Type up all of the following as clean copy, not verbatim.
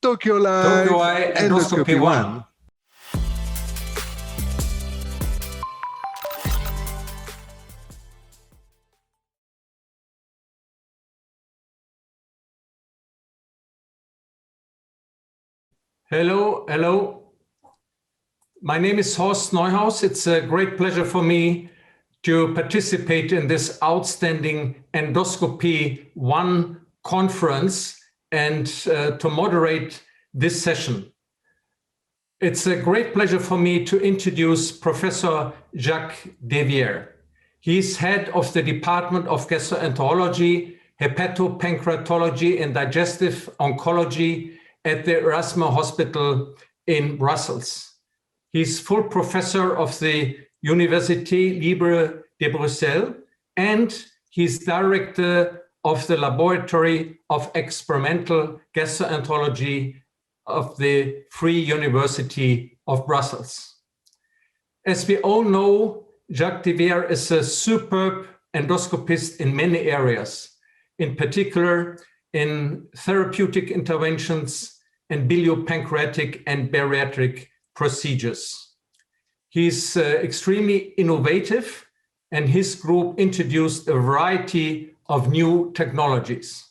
Tokyolive Endoscopy 1. Hello. My name is Horst Neuhaus. It's a great pleasure for me to participate in this outstanding Endoscopy 1 conference and to moderate this session. It's a great pleasure for me to introduce Professor Jacques Deviere. He's head of the Department of Gastroenterology, Hepatopancreatology and Digestive Oncology at the Erasmus Hospital in Brussels. He's full professor of the Université Libre de Bruxelles, and he's director of the Laboratory of Experimental Gastroenterology of the Free University of Brussels. As we all know, Jacques Deviere is a superb endoscopist in many areas, in particular in therapeutic interventions and biliopancreatic and bariatric procedures. He's extremely innovative, and his group introduced a variety of new technologies.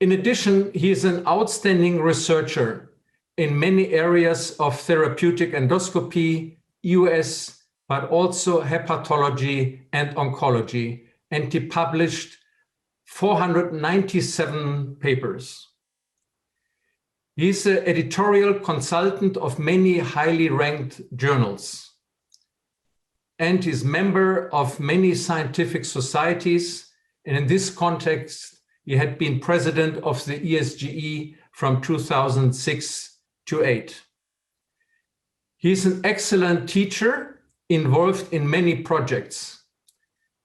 In addition, he is an outstanding researcher in many areas of therapeutic endoscopy, EUS, but also hepatology and oncology, and he published 497 papers. He's an editorial consultant of many highly ranked journals, and is member of many scientific societies. And in this context, he had been president of the ESGE from 2006 to 2008. He's an excellent teacher involved in many projects,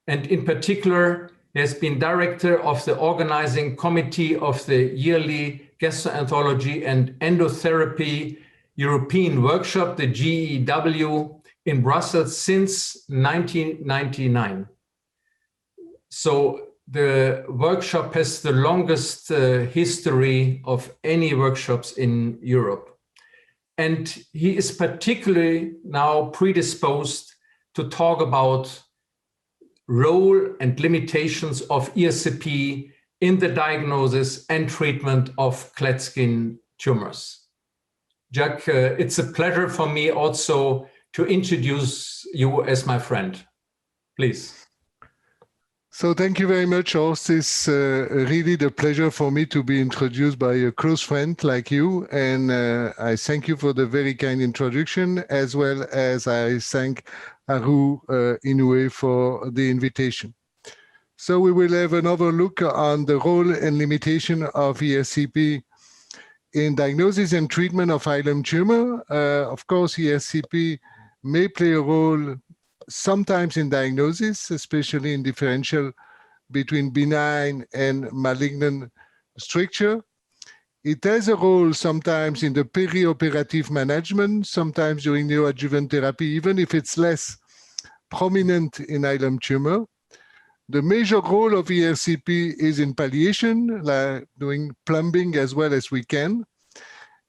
and in particular, he has been director of the organizing committee of the yearly Gastroenterology and Endotherapy European Workshop, the GEW, in Brussels since 1999. So the workshop has the longest history of any workshops in Europe. And he is particularly now predisposed to talk about role and limitations of ERCP in the diagnosis and treatment of Klatskin tumors. Jacques, it's a pleasure for me also to introduce you as my friend. Please. So thank you very much, Horst. It's really the pleasure for me to be introduced by a close friend like you. And I thank you for the very kind introduction, as well as I thank Haru Inoue for the invitation. So we will have another look on the role and limitation of ERCP in diagnosis and treatment of ileum tumor. Of course, ERCP may play a role sometimes in diagnosis, especially in differential between benign and malignant stricture. It has a role sometimes in the perioperative management, sometimes during neoadjuvant therapy, even if it's less prominent in ileum tumor. The major role of ERCP is in palliation, like doing plumbing as well as we can.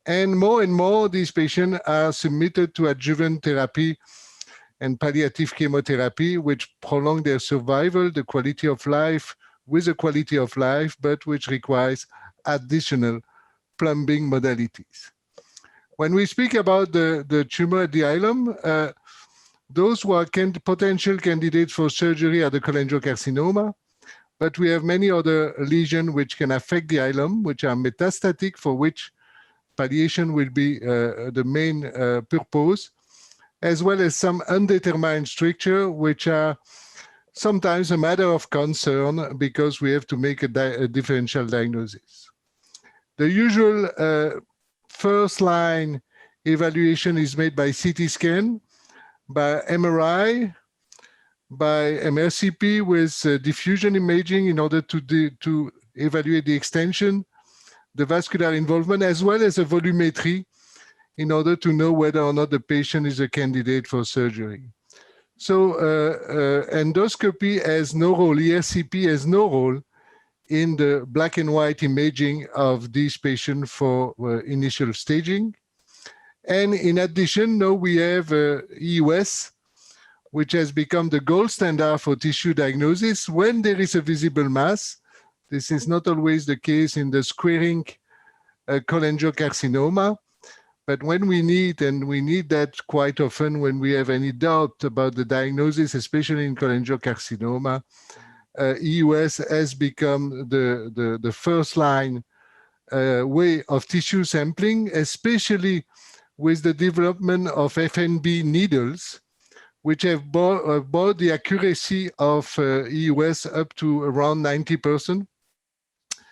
And more, these patients are submitted to adjuvant therapy and palliative chemotherapy, which prolong their survival, the quality of life, with a quality of life, but which requires additional plumbing modalities. When we speak about the tumor at the ileum, those who are potential candidates for surgery are the cholangiocarcinoma, but we have many other lesions which can affect the ileum, which are metastatic, for which palliation will be the main purpose, as well as some undetermined stricture, which are sometimes a matter of concern because we have to make a differential diagnosis. The usual first line evaluation is made by CT scan, by MRI, by MRCP with diffusion imaging in order to evaluate the extension, the vascular involvement, as well as a volumetry in order to know whether or not the patient is a candidate for surgery. So endoscopy has no role, ERCP has no role in the black and white imaging of these patients for initial staging. And in addition, now we have EUS, which has become the gold standard for tissue diagnosis when there is a visible mass. This is not always the case in the squaring cholangiocarcinoma, but when we need, and we need that quite often when we have any doubt about the diagnosis, especially in cholangiocarcinoma, EUS has become the first line way of tissue sampling, especially with the development of FNB needles, which have brought the accuracy of EUS up to around 90%,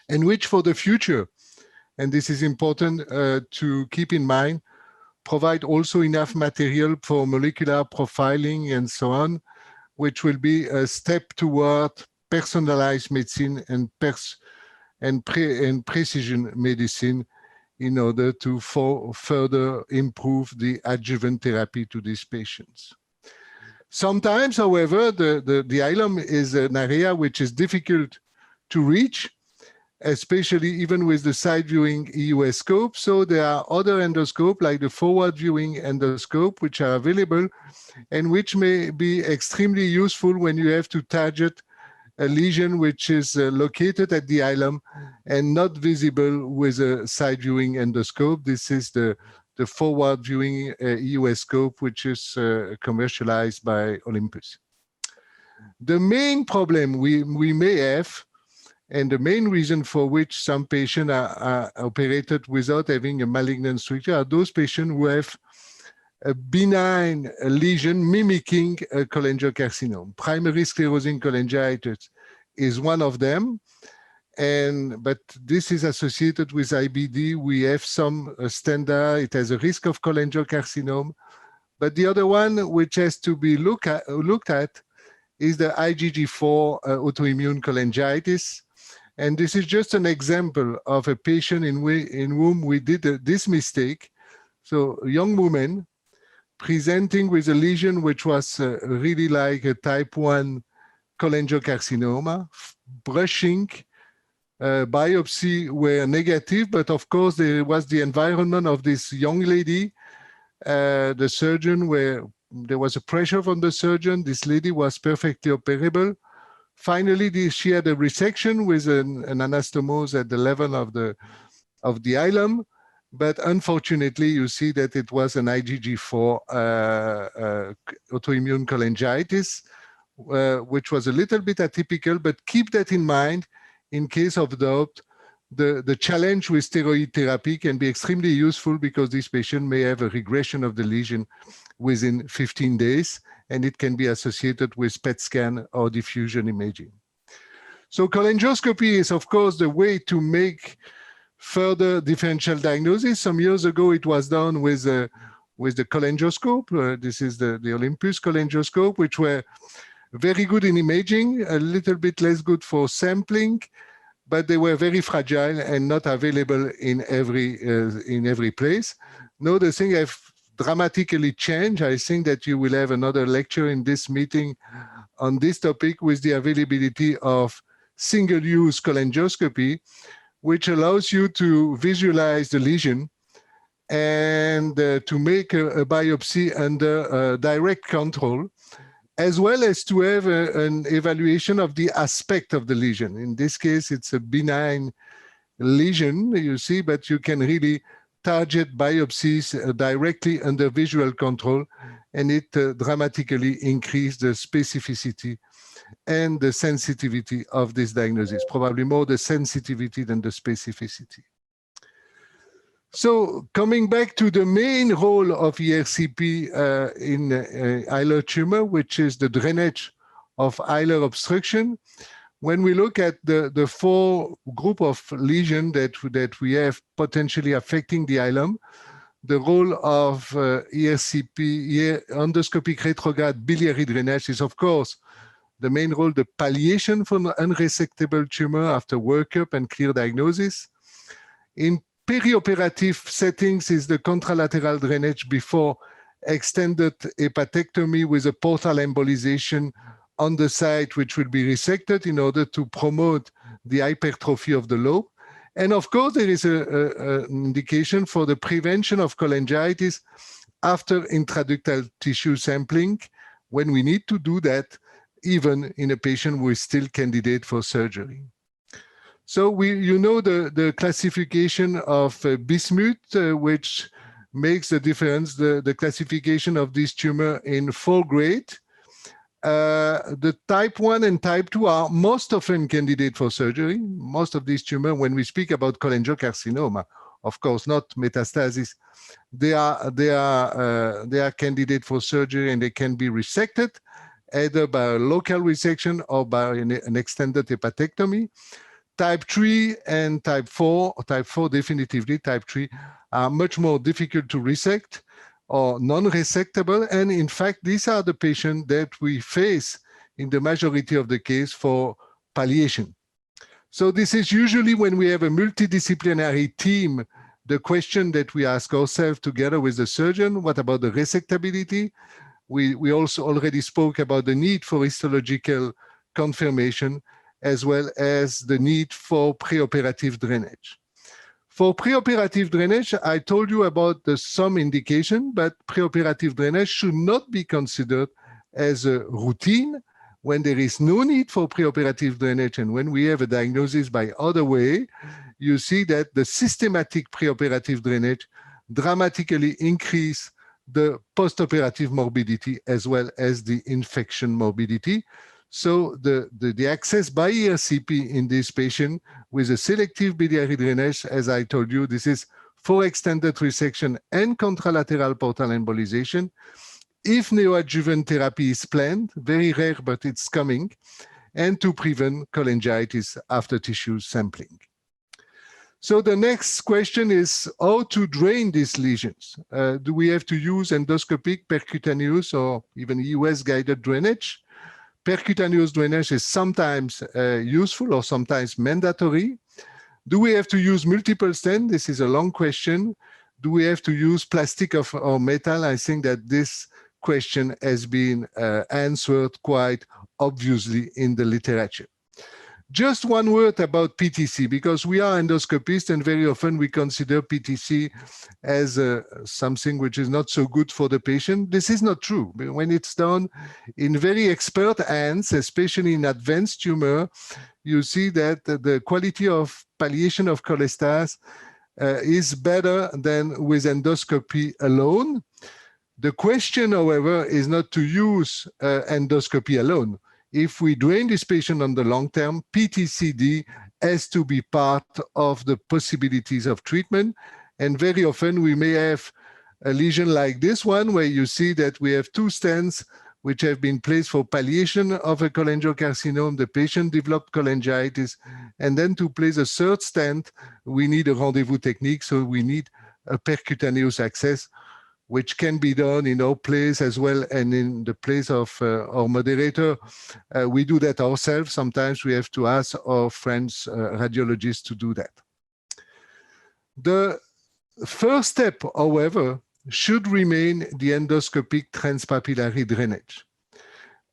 and which for the future, and this is important to keep in mind, provide also enough material for molecular profiling and so on, which will be a step toward personalized medicine and precision medicine in order to further improve the adjuvant therapy to these patients. Sometimes, however, the hilum is an area which is difficult to reach, especially even with the side viewing EUS scope. So there are other endoscopes like the forward viewing endoscope, which are available and which may be extremely useful when you have to target a lesion which is located at the hilum and not visible with a side viewing endoscope. This is the forward viewing EUS scope, which is commercialized by Olympus. The main problem we may have, and the main reason for which some patients are operated without having a malignant structure, are those patients who have a benign lesion mimicking a cholangiocarcinoma. Primary sclerosing cholangitis is one of them. But this is associated with IBD. We have some standard, it has a risk of cholangiocarcinoma. But the other one which has to be looked at is the IgG4 autoimmune cholangitis. And this is just an example of a patient in whom we did this mistake. So a young woman presenting with a lesion which was really like a type 1 cholangiocarcinoma, brushing, biopsy were negative, but of course there was the environment of this young lady. The surgeon, there was a pressure from the surgeon. This lady was perfectly operable. Finally, she had a resection with an anastomose at the level of the hilum, but unfortunately, you see that it was an IgG4 autoimmune cholangitis, which was a little bit atypical, but keep that in mind. In case of doubt, the challenge with steroid therapy can be extremely useful because this patient may have a regression of the lesion within 15 days, and it can be associated with PET scan or diffusion imaging. So cholangioscopy is, of course, the way to make further differential diagnosis. Some years ago, it was done with the cholangioscope. This is the Olympus cholangioscope, which were very good in imaging, a little bit less good for sampling, but they were very fragile and not available in every place. Now the thing have dramatically changed. I think that you will have another lecture in this meeting on this topic with the availability of single-use cholangioscopy, which allows you to visualize the lesion and to make a biopsy under direct control, as well as to have an evaluation of the aspect of the lesion. In this case, it's a benign lesion, you see, but you can really target biopsies directly under visual control, and it dramatically increases the specificity and the sensitivity of this diagnosis, probably more the sensitivity than the specificity. So coming back to the main role of ERCP in hilar tumor, which is the drainage of hilar obstruction, when we look at the four group of lesions that we have potentially affecting the hilum, the role of ERCP, endoscopic retrograde biliary drainage, is of course the main role, the palliation for unresectable tumor after workup and clear diagnosis. In perioperative settings is the contralateral drainage before extended hepatectomy with a portal embolization on the site, which will be resected in order to promote the hypertrophy of the lobe. And of course, there is an indication for the prevention of cholangitis after intraductal tissue sampling, when we need to do that, even in a patient who is still candidate for surgery. So you know the classification of bismuth, which makes the difference, the classification of this tumor in 4 grades. The type 1 and type 2 are most often candidate for surgery. Most of these tumors, when we speak about cholangiocarcinoma, of course, not metastasis, they are candidate for surgery, and they can be resected either by a local resection or by an extended hepatectomy. Type 3 and type 4, definitively type 3, are much more difficult to resect or non-resectable. And in fact, these are the patients that we face in the majority of the case for palliation. So this is usually when we have a multidisciplinary team, the question that we ask ourselves together with the surgeon: what about the resectability? We also already spoke about the need for histological confirmation, as well as the need for preoperative drainage. For preoperative drainage, I told you about some indication, but preoperative drainage should not be considered as a routine when there is no need for preoperative drainage. And when we have a diagnosis by other way, you see that the systematic preoperative drainage dramatically increase the postoperative morbidity as well as the infection morbidity. So the access by ERCP in this patient with a selective biliary drainage, as I told you, this is for extended resection and contralateral portal embolization. If neoadjuvant therapy is planned, very rare, but it's coming, and to prevent cholangitis after tissue sampling. So the next question is how to drain these lesions. Do we have to use endoscopic, percutaneous, or even US-guided drainage? Percutaneous drainage is sometimes useful or sometimes mandatory. Do we have to use multiple stents? This is a long question. Do we have to use plastic or metal? I think that this question has been answered quite obviously in the literature. Just one word about PTC, because we are endoscopists and very often we consider PTC as something which is not so good for the patient. This is not true. When it's done in very expert hands, especially in advanced tumor, you see that the quality of palliation of cholestasis is better than with endoscopy alone. The question, however, is not to use endoscopy alone. If we drain this patient on the long term, PTCD has to be part of the possibilities of treatment. And very often we may have a lesion like this one, where you see that we have 2 stents which have been placed for palliation of a cholangiocarcinoma. The patient developed cholangitis. And then to place a 3rd stent, we need a rendezvous technique. So we need a percutaneous access, which can be done in our place as well, and in the place of our moderator. We do that ourselves. Sometimes we have to ask our friends, radiologists, to do that. The first step, however, should remain the endoscopic transpapillary drainage.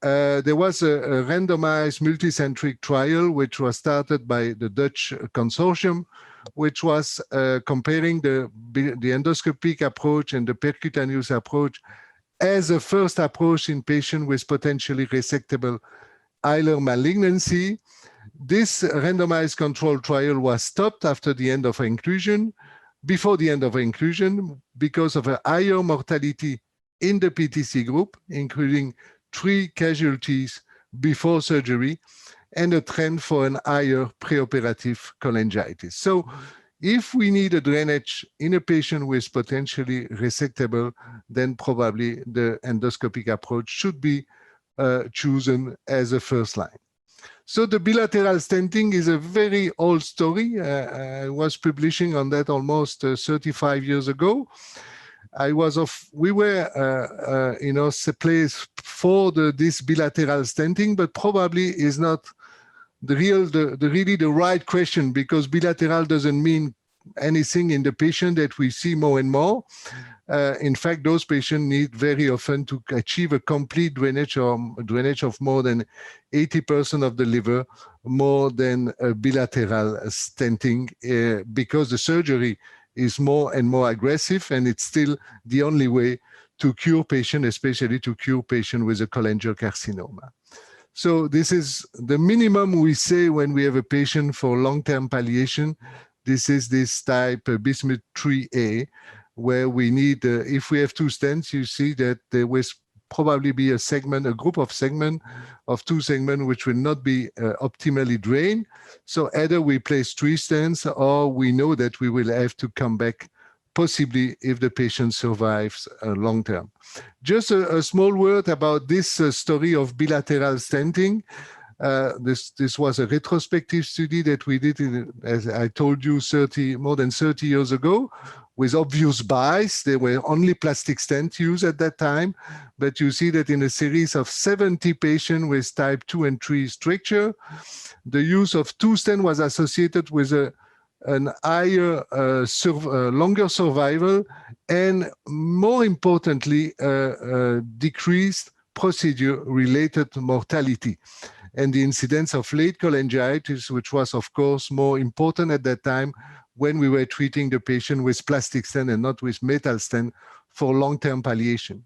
There was a randomized multicentric trial which was started by the Dutch consortium, which was comparing the endoscopic approach and the percutaneous approach as a first approach in patients with potentially resectable hilar malignancy. This randomized control trial was stopped after the end of inclusion, before the end of inclusion, because of a higher mortality in the PTC group, including 3 casualties before surgery, and a trend for an higher preoperative cholangitis. So if we need a drainage in a patient with potentially resectable, then probably the endoscopic approach should be chosen as a first line. So the bilateral stenting is a very old story. I was publishing on that almost 35 years ago. We were placed for this bilateral stenting, but probably is not really the right question, because bilateral doesn't mean anything in the patient that we see more and more. In fact, those patients need very often to achieve a complete drainage or drainage of more than 80% of the liver more than a bilateral stenting because the surgery is more and more aggressive, and it's still the only way to cure patients, especially to cure patients with a cholangiocarcinoma. So this is the minimum we say when we have a patient for long-term palliation. This is this type bismuth 3A, where we need, if we have two stents, you see that there will probably be a segment, a group of segment of two segments which will not be optimally drained. So either we place 3 stents, or we know that we will have to come back possibly if the patient survives long term. Just a small word about this story of bilateral stenting. This was a retrospective study that we did, as I told you, more than 30 years ago, with obvious bias. There were only plastic stents used at that time, but you see that in a series of 70 patients with type 2 and 3 stricture, the use of 2 stents was associated with an higher, longer survival, and more importantly, decreased procedure-related mortality. And the incidence of late cholangitis, which was, of course, more important at that time when we were treating the patient with plastic stent and not with metal stent for long-term palliation.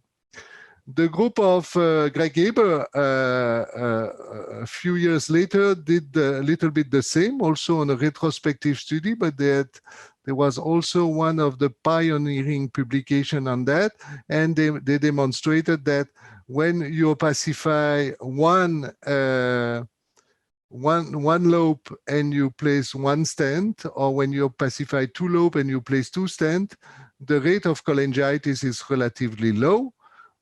The group of Greg Haber a few years later did a little bit the same, also on a retrospective study, but there was also one of the pioneering publication on that, and they demonstrated that when you opacify one lobe and you place 1 stent, or when you opacify 2 lobes and you place 2 stents, the rate of cholangitis is relatively low.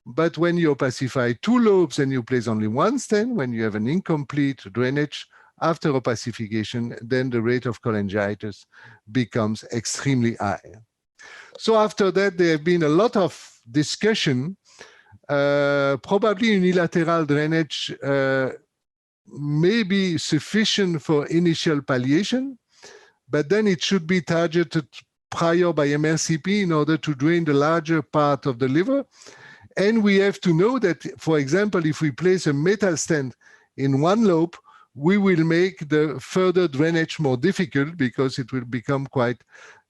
But when you opacify 2 lobes and you place only 1 stent, when you have an incomplete drainage after opacification, then the rate of cholangitis becomes extremely high. So after that, there have been a lot of discussion. Probably unilateral drainage may be sufficient for initial palliation, but then it should be targeted prior by ERCP in order to drain the larger part of the liver. And we have to know that, for example, if we place a metal stent in 1 lobe, we will make the further drainage more difficult, because it will become quite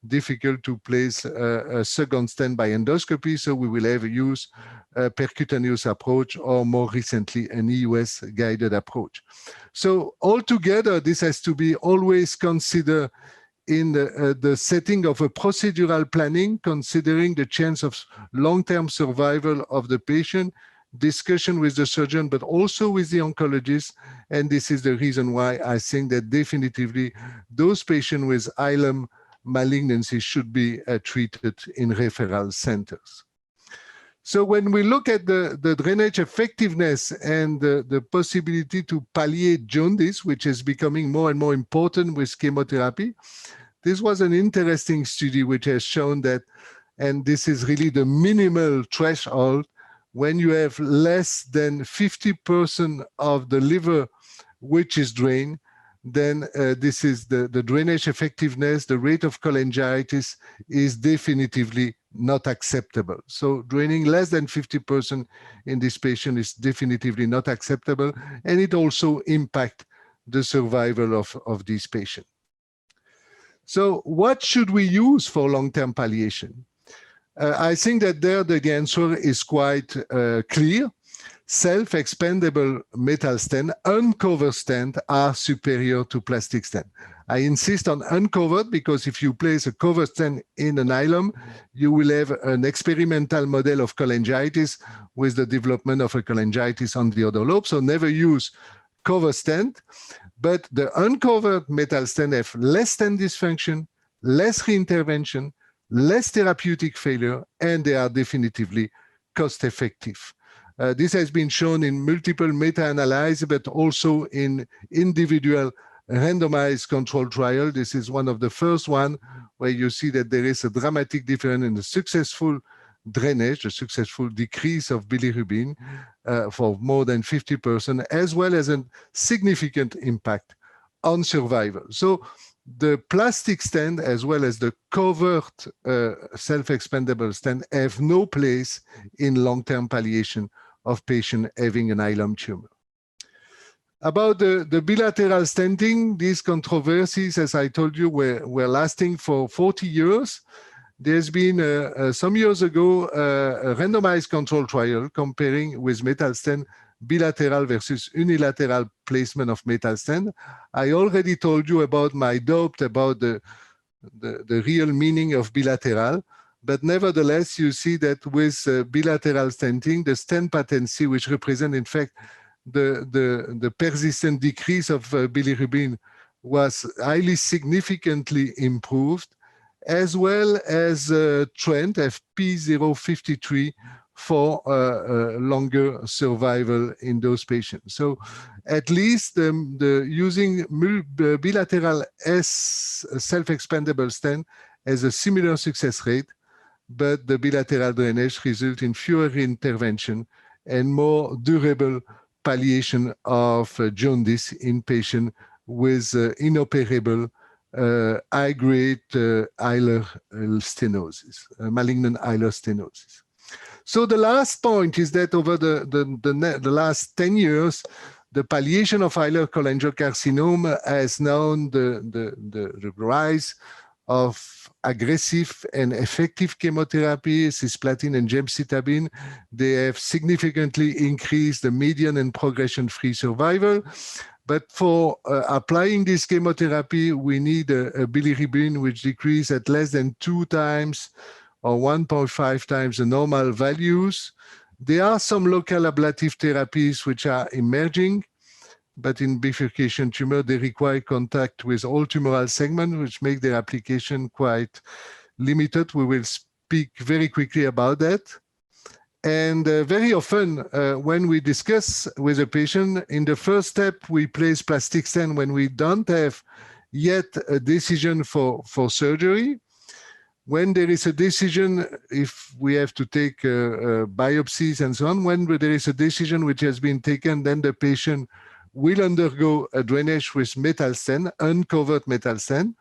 difficult to place a second stent by endoscopy. So we will have use a percutaneous approach, or more recently an EUS guided approach. So altogether, this has to be always considered in the setting of a procedural planning, considering the chance of long-term survival of the patient, discussion with the surgeon, but also with the oncologist. And this is the reason why I think that definitively those patients with ileum malignancy should be treated in referral centers. So when we look at the drainage effectiveness and the possibility to palliate jaundice, which is becoming more and more important with chemotherapy, this was an interesting study which has shown that, and this is really the minimal threshold, when you have less than 50% of the liver which is drained, then this is the drainage effectiveness, the rate of cholangitis is definitively not acceptable. So draining less than 50% in this patient is definitively not acceptable, and it also impacts the survival of these patients. So what should we use for long-term palliation? I think that there the answer is quite clear. Self-expandable metal stent, uncovered stent are superior to plastic stent. I insist on uncovered because if you place a covered stent in an ileum, you will have an experimental model of cholangitis with the development of a cholangitis on the other lobe. So never use covered stent. But the uncovered metal stent have less stent dysfunction, less reintervention, less therapeutic failure, and they are definitively cost-effective. This has been shown in multiple meta-analyses, but also in individual randomized controlled trial. This is one of the first one where you see that there is a dramatic difference in the successful drainage, the successful decrease of bilirubin for more than 50%, as well as a significant impact on survival. So the plastic stent, as well as the covered self-expandable stent, have no place in long-term palliation of patients having an ileum tumor. About the bilateral stenting, these controversies, as I told you, were lasting for 40 years. There's been some years ago a randomized control trial comparing with metal stent bilateral versus unilateral placement of metal stent. I already told you about my doubt about the real meaning of bilateral, but nevertheless, you see that with bilateral stenting, the stent patency, which represent in fact the persistent decrease of bilirubin, was highly significantly improved, as well as trend FP053 for longer survival in those patients. So at least the using bilateral S self-expandable stent has a similar success rate, but the bilateral drainage results in fewer intervention and more durable palliation of jaundice in patients with inoperable high-grade hilar stenosis, malignant hilar stenosis. So the last point is that over the last 10 years, the palliation of hilar cholangiocarcinoma has known the rise of aggressive and effective chemotherapy, cisplatin and gemcitabine. They have significantly increased the median and progression-free survival. But for applying this chemotherapy, we need a bilirubin which decreases at less than 2 times or 1.5 times the normal values. There are some local ablative therapies which are emerging, but in bifurcation tumor, they require contact with all tumoral segments, which make their application quite limited. We will speak very quickly about that. And very often, when we discuss with a patient, in the first step, we place plastic stent when we don't have yet a decision for surgery. When there is a decision, if we have to take biopsies and so on, when there is a decision which has been taken, then the patient will undergo a drainage with metal stent, uncovered metal stent.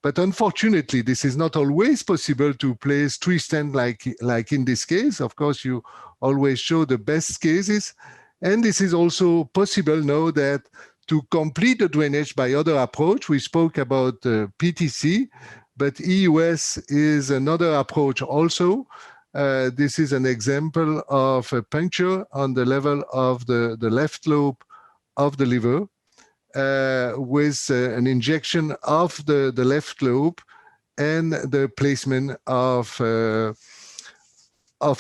But unfortunately, this is not always possible to place 3 stents like in this case. Of course, you always show the best cases. And this is also possible now that to complete the drainage by other approach, we spoke about PTC, but EUS is another approach also. This is an example of a puncture on the level of the left lobe of the liver with an injection of the left lobe and the placement of a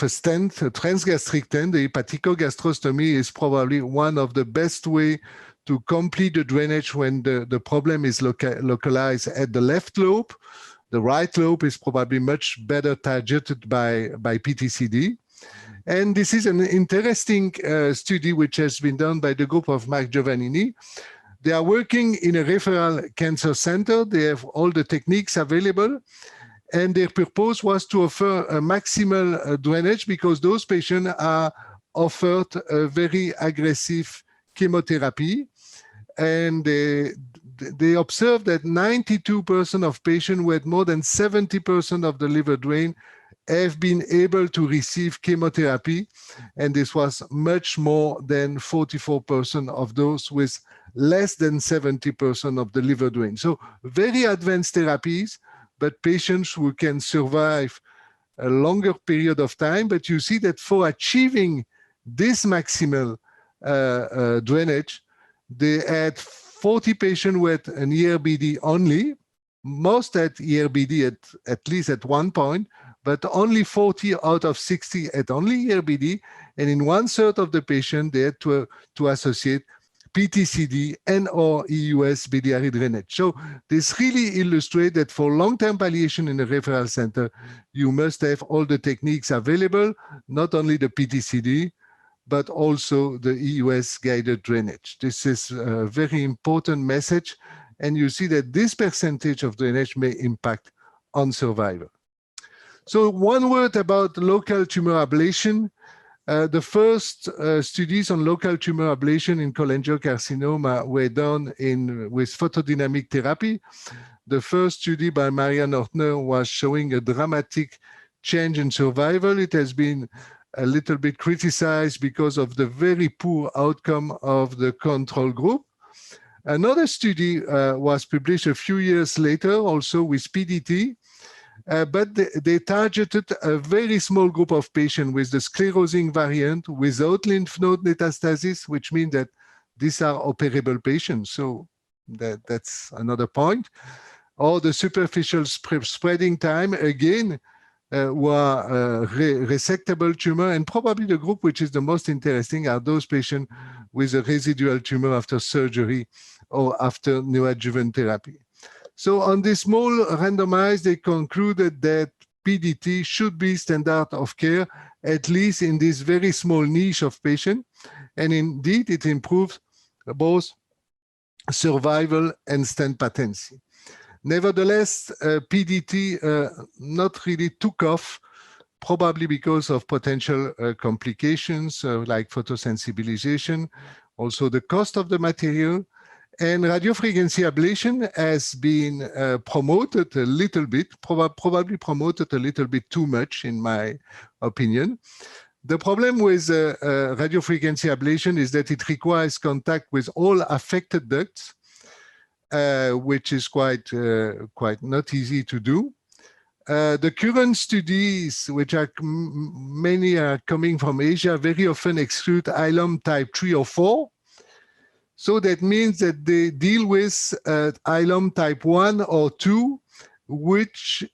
stent, a transgastric stent. The hepaticogastrostomy is probably one of the best way to complete the drainage when the problem is localized at the left lobe. The right lobe is probably much better targeted by PTCD. And this is an interesting study which has been done by the group of Mark Giovannini. They are working in a referral cancer center. They have all the techniques available. And their purpose was to offer a maximal drainage because those patients are offered a very aggressive chemotherapy. And they observed that 92% of patients who had more than 70% of the liver drain have been able to receive chemotherapy. And this was much more than 44% of those with less than 70% of the liver drain. So very advanced therapies, but patients who can survive a longer period of time. But you see that for achieving this maximal drainage, they had 40 patients with an ERBD only, most had ERBD at least at one point, but only 40 out of 60 had only ERBD, and in 1/3 of the patient, they had to associate PTCD and or EUS biliary drainage. So this really illustrates that for long-term palliation in a referral center, you must have all the techniques available, not only the PTCD, but also the EUS guided drainage. This is a very important message, and you see that this percentage of drainage may impact on survival. So one word about local tumor ablation. The first studies on local tumor ablation in cholangiocarcinoma were done with photodynamic therapy. The first study by Marianne Ortner was showing a dramatic change in survival. It has been a little bit criticized because of the very poor outcome of the control group. Another study was published a few years later, also with PDT, but they targeted a very small group of patients with the sclerosing variant without lymph node metastasis, which means that these are operable patients. So that's another point. Or the superficial spreading time, again, were resectable tumor, and probably the group which is the most interesting are those patients with a residual tumor after surgery or after neoadjuvant therapy. So on this small randomized, they concluded that PDT should be standard of care, at least in this very small niche of patients. And indeed, it improved both survival and stent patency. Nevertheless, PDT not really took off, probably because of potential complications like photosensibilization, also the cost of the material. And radiofrequency ablation has been promoted a little bit, probably promoted a little bit too much, in my opinion. The problem with radiofrequency ablation is that it requires contact with all affected ducts, which is quite not easy to do. The current studies, which are many are coming from Asia, very often exclude ILOM type 3 or 4. So that means that they deal with ILOM type 1 or 2, which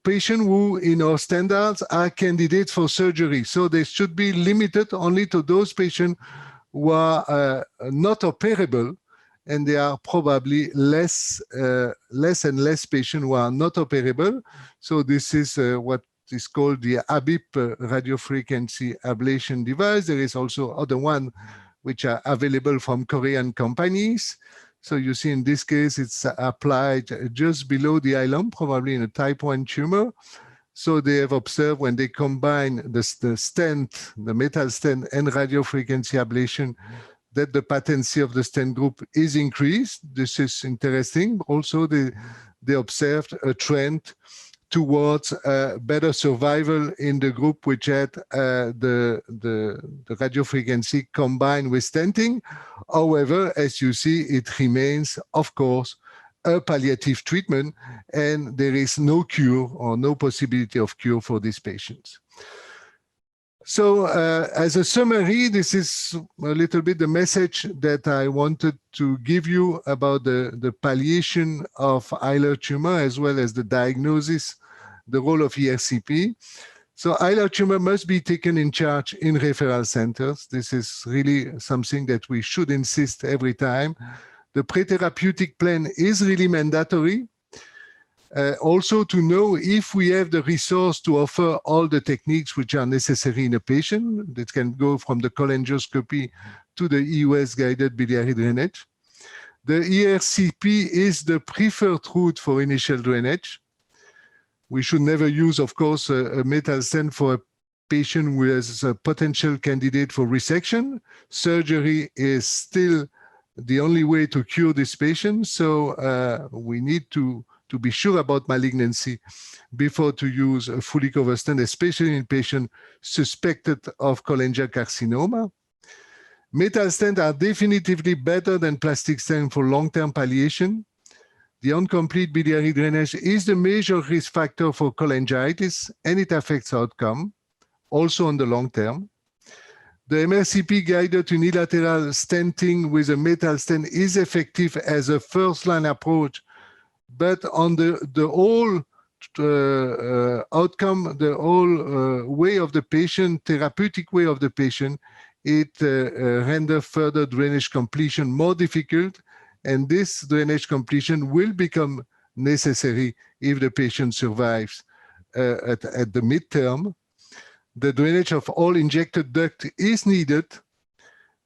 patients who, in our standards, are candidates for surgery. So they should be limited only to those patients who are not operable, and there are probably less and less patients who are not operable. So this is what is called the ABIP radiofrequency ablation device. There is also other one which are available from Korean companies. So you see in this case, it's applied just below the hilum, probably in a type 1 tumor. So they have observed when they combine the stent, the metal stent and radiofrequency ablation, that the patency of the stent group is increased. This is interesting. Also, they observed a trend towards better survival in the group which had the radiofrequency combined with stenting. However, as you see, it remains, of course, a palliative treatment, and there is no cure or no possibility of cure for these patients. So as a summary, this is a little bit the message that I wanted to give you about the palliation of hilar tumor as well as the diagnosis, the role of ERCP. So hilar tumor must be taken in charge in referral centers. This is really something that we should insist every time. The pre-therapeutic plan is really mandatory. Also to know if we have the resource to offer all the techniques which are necessary in a patient. That can go from the cholangioscopy to the EUS guided biliary drainage. The ERCP is the preferred route for initial drainage. We should never use, of course, a metal stent for a patient who is a potential candidate for resection. Surgery is still the only way to cure this patient. So we need to be sure about malignancy before to use a fully covered stent, especially in patients suspected of cholangiocarcinoma. Metal stents are definitively better than plastic stents for long-term palliation. The incomplete biliary drainage is the major risk factor for cholangitis, and it affects outcome, also on the long term. The MRCP guided unilateral stenting with a metal stent is effective as a first-line approach, but on the whole outcome, the whole way of the patient, therapeutic way of the patient, it renders further drainage completion more difficult, and this drainage completion will become necessary if the patient survives at the midterm. The drainage of all injected duct is needed.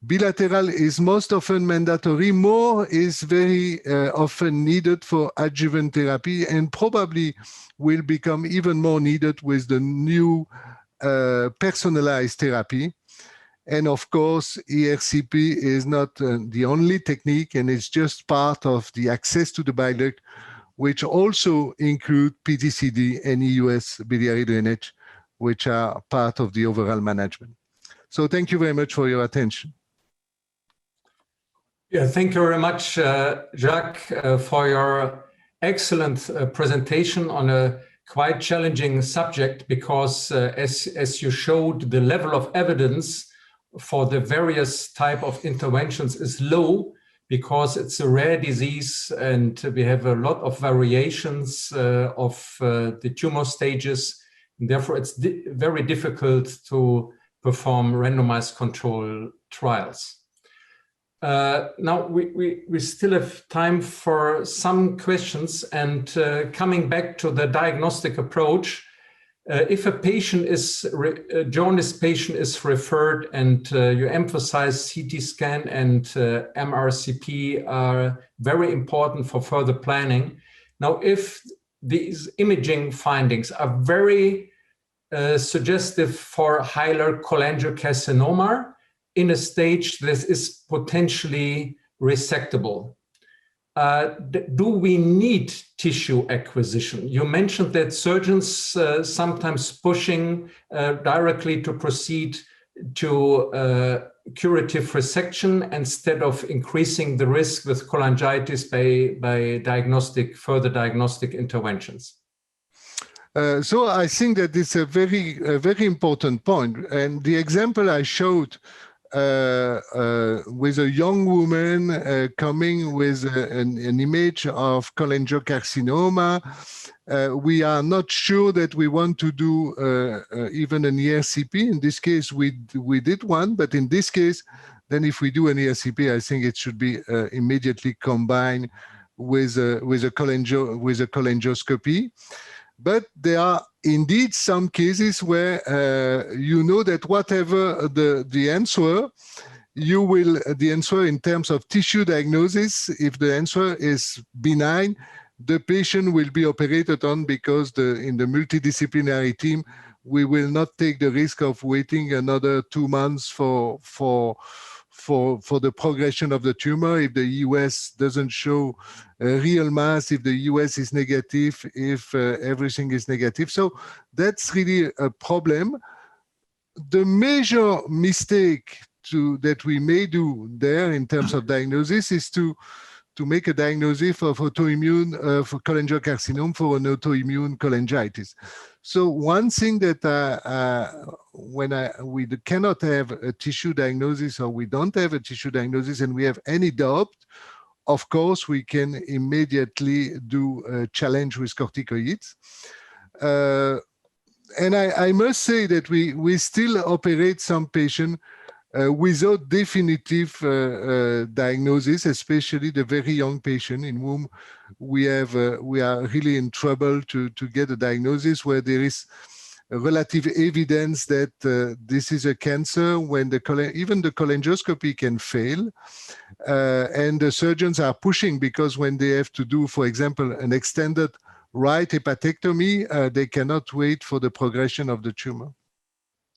Bilateral is most often mandatory. More is very often needed for adjuvant therapy, and probably will become even more needed with the new personalized therapy. And of course, ERCP is not the only technique, and it's just part of the access to the bile duct, which also include PTCD and EUS biliary drainage, which are part of the overall management. So thank you very much for your attention. Yeah, thank you very much, Jacques, for your excellent presentation on a quite challenging subject, because as you showed, the level of evidence for the various type of interventions is low, because it's a rare disease and we have a lot of variations of the tumor stages. And therefore, it's very difficult to perform randomized control trials. Now we still have time for some questions, and coming back to the diagnostic approach, if a patient is a jaundice patient is referred and you emphasize CT scan and MRCP are very important for further planning. Now, if these imaging findings are very suggestive for hilar cholangiocarcinoma, in a stage that is potentially resectable, do we need tissue acquisition? You mentioned that surgeons sometimes pushing directly to proceed to curative resection instead of increasing the risk with cholangitis by further diagnostic interventions. So I think that it's a very important point. And the example I showed with a young woman coming with an image of cholangiocarcinoma, we are not sure that we want to do even an ERCP. In this case, we did one, but in this case, then if we do an ERCP, I think it should be immediately combined with a cholangioscopy. But there are indeed some cases where you know that whatever the answer, the answer in terms of tissue diagnosis, if the answer is benign, the patient will be operated on, because in the multidisciplinary team, we will not take the risk of waiting another 2 months for the progression of the tumor if the US doesn't show a real mass, if the US is negative, if everything is negative. So that's really a problem. The major mistake that we may do there in terms of diagnosis is to make a diagnosis of autoimmune for cholangiocarcinoma for an autoimmune cholangitis. So one thing that we cannot have a tissue diagnosis, or we don't have a tissue diagnosis, and we have any doubt, of course, we can immediately do a challenge with corticoids. And I must say that we still operate some patients without definitive diagnosis, especially the very young patient in whom we are really in trouble to get a diagnosis, where there is a relative evidence that this is a cancer, when even the cholangioscopy can fail. And the surgeons are pushing, because when they have to do, for example, an extended right hepatectomy, they cannot wait for the progression of the tumor.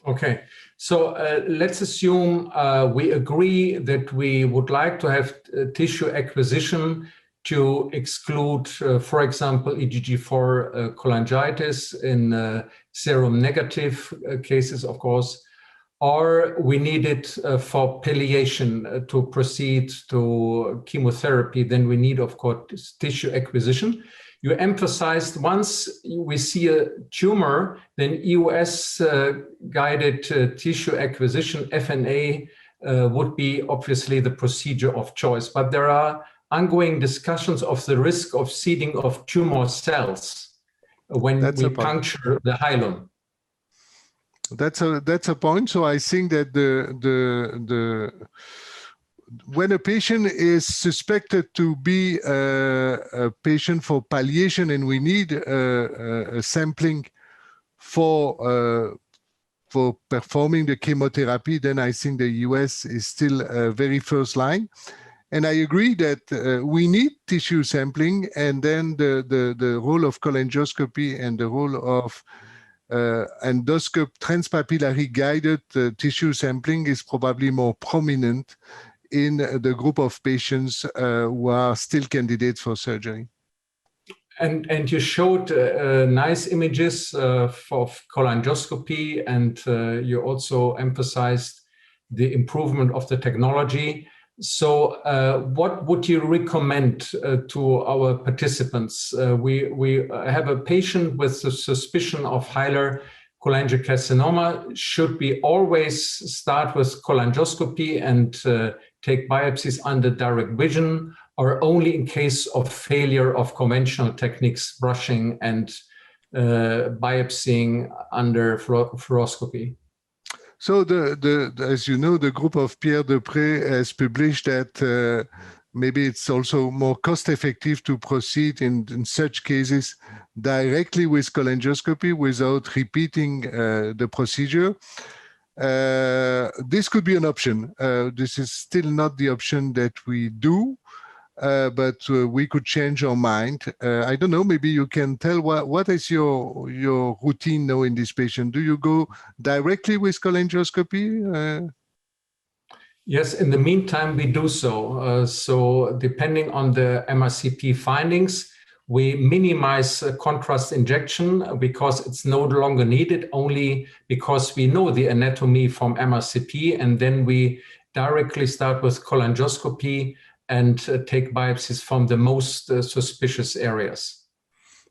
Okay, so let's assume we agree that we would like to have tissue acquisition to exclude, for example, IgG4 cholangitis in serum-negative cases, of course, or we need it for palliation to proceed to chemotherapy. Then we need, of course, tissue acquisition. You emphasized once we see a tumor, then EUS-guided tissue acquisition, FNA, would be obviously the procedure of choice. But there are ongoing discussions of the risk of seeding of tumor cells when we puncture the hilum. That's a point. So I think that when a patient is suspected to be a patient for palliation, and we need a sampling for performing the chemotherapy, then I think the US is still a very first line. And I agree that we need tissue sampling, and then the role of cholangioscopy and the role of endoscope transpapillary guided tissue sampling is probably more prominent in the group of patients who are still candidates for surgery. And you showed nice images of cholangioscopy, and you also emphasized the improvement of the technology. So what would you recommend to our participants? We have a patient with a suspicion of hilar cholangiocarcinoma. Should we always start with cholangioscopy and take biopsies under direct vision, or only in case of failure of conventional techniques, brushing and biopsying under fluoroscopy? So as you know, the group of Pierre Depré has published that maybe it's also more cost-effective to proceed in such cases directly with cholangioscopy without repeating the procedure. This could be an option. This is still not the option that we do, but we could change our mind. I don't know, maybe you can tell what is your routine now in this patient? Do you go directly with cholangioscopy? Yes, in the meantime, we do so. So depending on the MRCP findings, we minimize contrast injection because it's no longer needed, only because we know the anatomy from MRCP, and then we directly start with cholangioscopy and take biopsies from the most suspicious areas.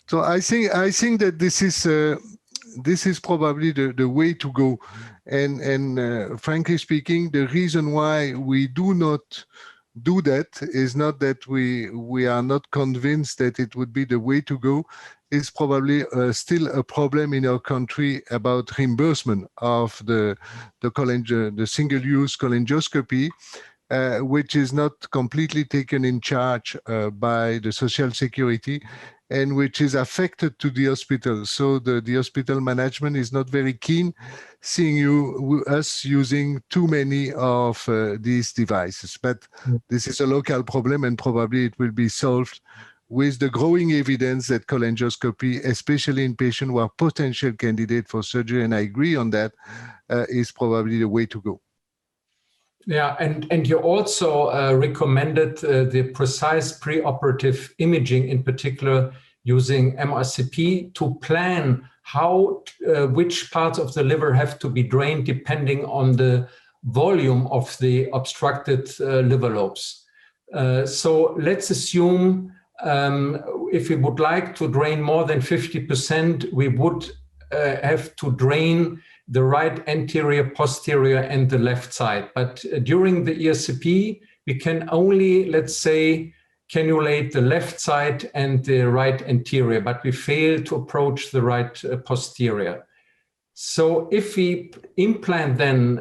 So I think that this is probably the way to go, and frankly speaking, the reason why we do not do that is not that we are not convinced that it would be the way to go. It's probably still a problem in our country about reimbursement of the single-use cholangioscopy, which is not completely taken in charge by the Social Security, and which is affected to the hospital. So the hospital management is not very keen seeing us using too many of these devices. But this is a local problem, and probably it will be solved with the growing evidence that cholangioscopy, especially in patients who are potential candidates for surgery, and I agree on that, is probably the way to go. Yeah, and you also recommended the precise preoperative imaging, in particular using MRCP, to plan how which parts of the liver have to be drained depending on the volume of the obstructed liver lobes. So let's assume if we would like to drain more than 50%, we would have to drain the right anterior, posterior, and the left side. But during the ERCP, we can only, let's say, cannulate the left side and the right anterior, but we fail to approach the right posterior. So if we implant then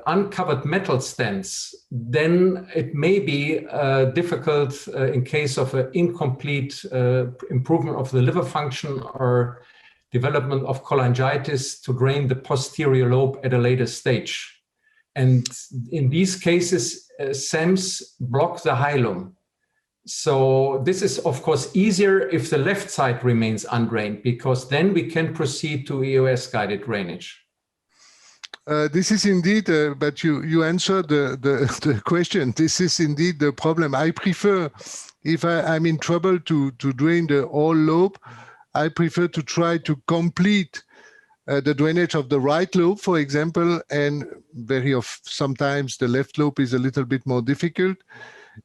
uncovered metal stents, then it may be difficult in case of an incomplete improvement of the liver function or development of cholangitis to drain the posterior lobe at a later stage. And in these cases, SEMs block the hilum. So this is, of course, easier if the left side remains undrained, because then we can proceed to EOS-guided drainage. This is indeed, but you answered the question. This is indeed the problem. I prefer, if I'm in trouble to drain the whole lobe, I prefer to try to complete the drainage of the right lobe, for example, and sometimes the left lobe is a little bit more difficult.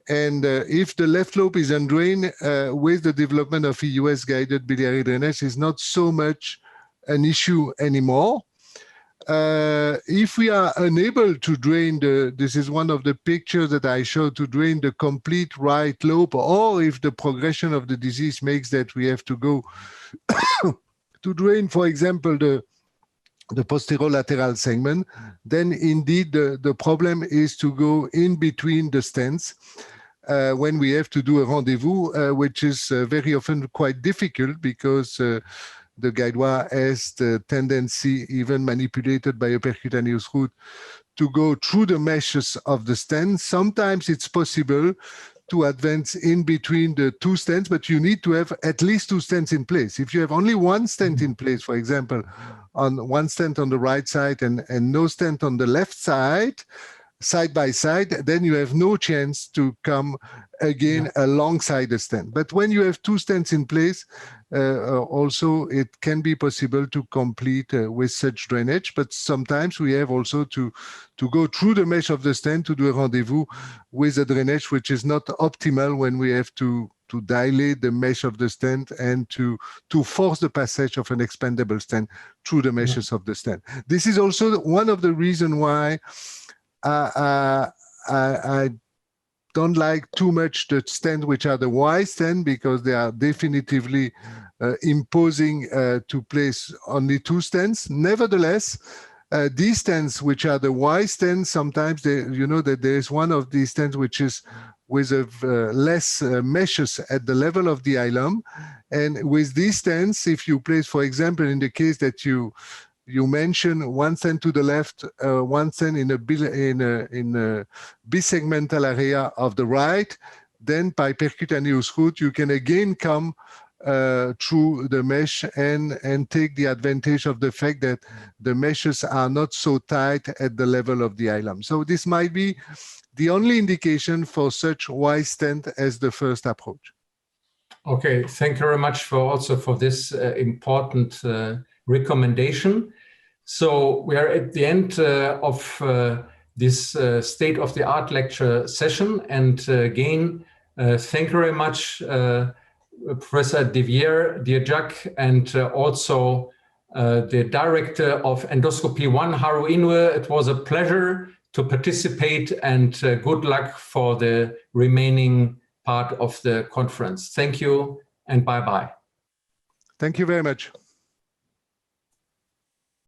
And if the left lobe is undrained, with the development of EOS-guided biliary drainage, is not so much an issue anymore. If we are unable to drain this is one of the pictures that I showed, to drain the complete right lobe, or if the progression of the disease makes that we have to go to drain, for example, the posterolateral segment, then indeed the problem is to go in between the stents when we have to do a rendezvous, which is very often quite difficult because the guide wire has the tendency, even manipulated by a percutaneous route, to go through the meshes of the stent. Sometimes it's possible to advance in between the two stents, but you need to have at least two stents in place. If you have only one stent in place, for example, on one stent on the right side and no stent on the left side, side by side, then you have no chance to come again alongside the stent. But when you have two stents in place, also it can be possible to complete with such drainage. But sometimes we have also to go through the mesh of the stent to do a rendezvous with a drainage, which is not optimal when we have to dilate the mesh of the stent and to force the passage of an expandable stent through the meshes of the stent. This is also one of the reasons why I don't like too much the stents which are the Y stent, because they are definitively imposing to place only two stents. Nevertheless, these stents which are the Y stents, sometimes you know that there is one of these stents which is with less meshes at the level of the hilum. And with these stents, if you place, for example, in the case that you mentioned, one stent to the left, one stent in a bisegmental area of the right, then by percutaneous route, you can again come through the mesh and take the advantage of the fact that the meshes are not so tight at the level of the hilum. So this might be the only indication for such Y stent as the first approach. Okay, thank you very much for this important recommendation. So we are at the end of this state-of-the-art lecture session, and again, thank you very much, Professor Devier, dear Jacques, and also the director of Endoscopy 1, Haru Inoue. It was a pleasure to participate, and good luck for the remaining part of the conference. Thank you, and bye-bye. Thank you very much.